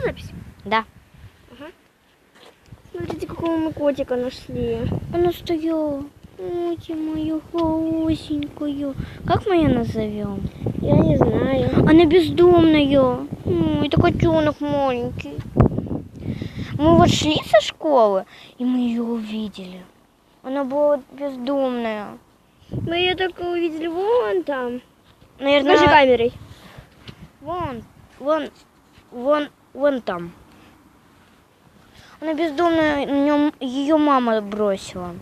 запись? Да. Ага. Смотрите, какого мы котика нашли. Она стояла. Ой, мою хорошенькую. Как мы ее назовем? Я не знаю. Она бездомная. Ой, это котенок маленький. Мы вот шли со школы, и мы ее увидели. Она была бездомная. Мы ее только увидели вон там. Наверное, Покажи камерой. Вон там. Она бездомная, ее мама бросила.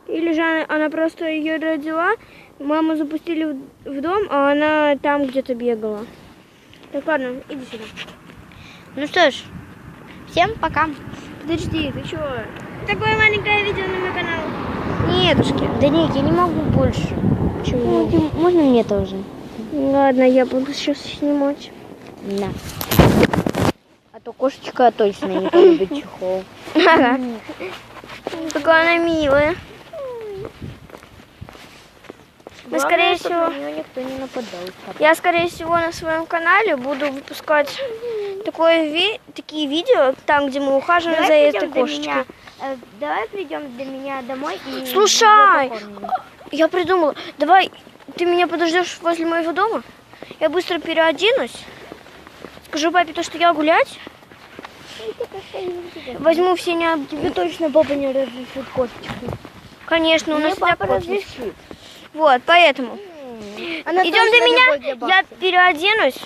Или же она просто ее родила, маму запустили в дом, а она там где-то бегала. Так, ладно, иди сюда. Ну что ж, всем пока. Подожди, ты чё? Такое маленькое видео на мой канал. Нетушки. Да нет, я не могу больше. Почему? Можно мне тоже? Ладно, я буду сейчас снимать. Да. А то кошечка точно не полюбит чехол. Ага. Какая она милая. Мы, скорее всего, на нее никто не нападал. я, скорее всего, на своем канале буду выпускать такие видео, там, где мы ухаживаем за этой кошечкой. Давай придем до меня домой и... Слушай, я придумала. Давай, ты меня подождешь возле моего дома? Я быстро переоденусь. Скажу папе то, что я гулять. Возьму все не... Тебе точно папа не разрешит кошечку. Конечно, у нас Мне папа так кошечка. разрешит. Вот, поэтому. Она Идем точно до меня, любой для я бабки. переоденусь,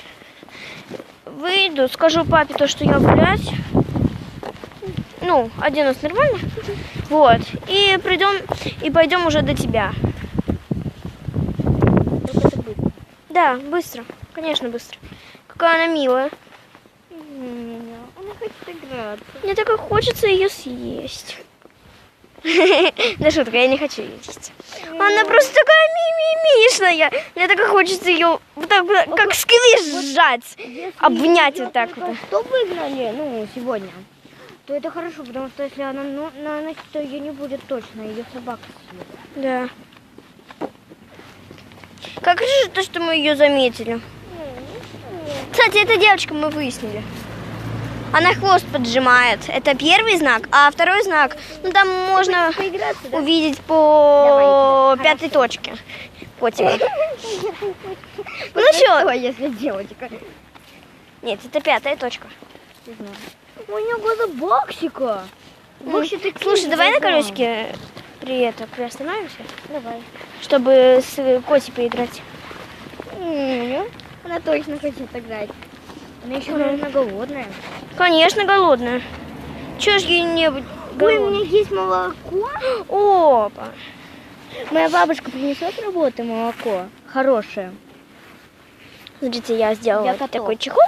выйду, скажу папе то, что я гулять. Ну, оденусь нормально. Вот. И придем, и пойдем уже до тебя. Только это быстро. Да, быстро. Конечно, быстро. Какая она милая. Она хочет играться. Мне так и хочется ее съесть. Да шутка, я не хочу ее есть. Она просто такая мимишная. Мне так и хочется ее вот так, как сквиш сжать, обнять вот так вот. Что выиграли, сегодня, то это хорошо, потому что если она наносит, то ее не будет точно, ее собака съест. Да. Как же то, что мы ее заметили. Кстати, эта девочка мы выяснили. Она хвост поджимает. Это первый знак. А второй знак, там можно Поиграться, да? увидеть по Давай, пятой точке котика. Ну что, если девочка? Нет, это пятая точка. У нее глаза Боксика. Слушай, давай на колесике приостановимся, Давай. чтобы с Котей поиграть. Она точно хочет играть. Она еще, наверное, голодная. Конечно, голодная. Чего ж ей не быть Ой, у голодной? меня есть молоко. Опа. Моя бабушка принесет с работы молоко. Хорошее. Смотрите, я сделала Для котов. такой чехол.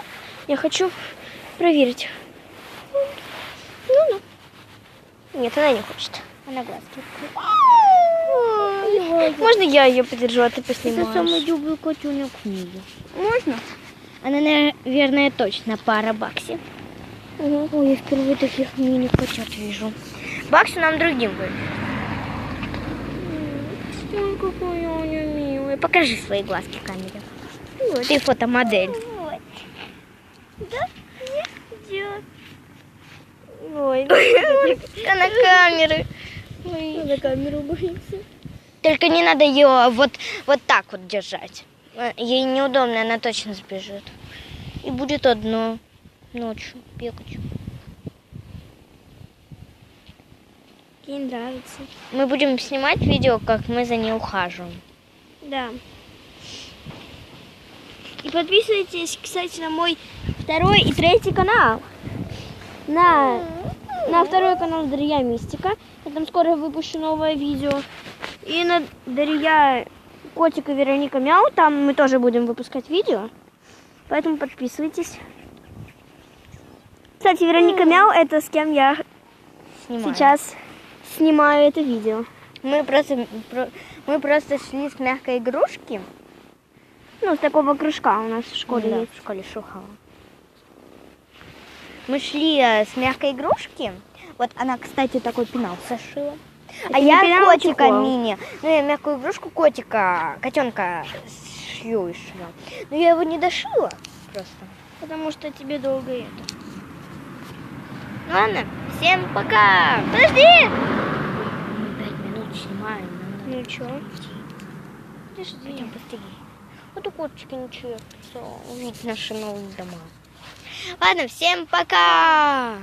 Я хочу проверить. Ну. Нет, она не хочет. Она глазки. Можно я ее подержу, а ты Это поснимаешь? самый любимый котенок в мире. Можно? Она, наверное, точно пара бакси. Угу. Ой, я впервые таких мини-котят вижу. Баксу нам другим будет. Ой, какая она милая. Покажи свои глазки в камере. Вот. Ты фотомодель. Вот. Да? Нет. Ой. На камеры. На камеру боится. Только не надо ее вот так вот держать. Ей неудобно, она точно сбежит. И будет одно ночью бегать. Ей нравится. Мы будем снимать видео, как мы за ней ухаживаем. Да. И подписывайтесь, кстати, на мой второй и третий канал. На второй канал Дарья Мистика. Я там скоро выпущу новое видео. И на Дарья Котик и Вероника Мяу. Там мы тоже будем выпускать видео. Поэтому подписывайтесь. Кстати, Вероника Мяу, это с кем я сейчас снимаю это видео. Мы просто шли с мягкой игрушки. Ну, с такого кружка у нас в школе Да, есть. в школе Шухова. Мы шли с мягкой игрушки. Вот она, кстати, такой пенал сошила. Это А не я пенал, а котика чехол. мини. Ну, я мягкую игрушку котенка шью и шью. Но я его не дошила просто. Потому что тебе долго это. Ладно, всем пока. Подожди! 5 минут снимаем. Ну чё? Подожди. Пойдем быстрее. Вот у котчики ничего, увидеть наши новые дома. Ладно, всем пока!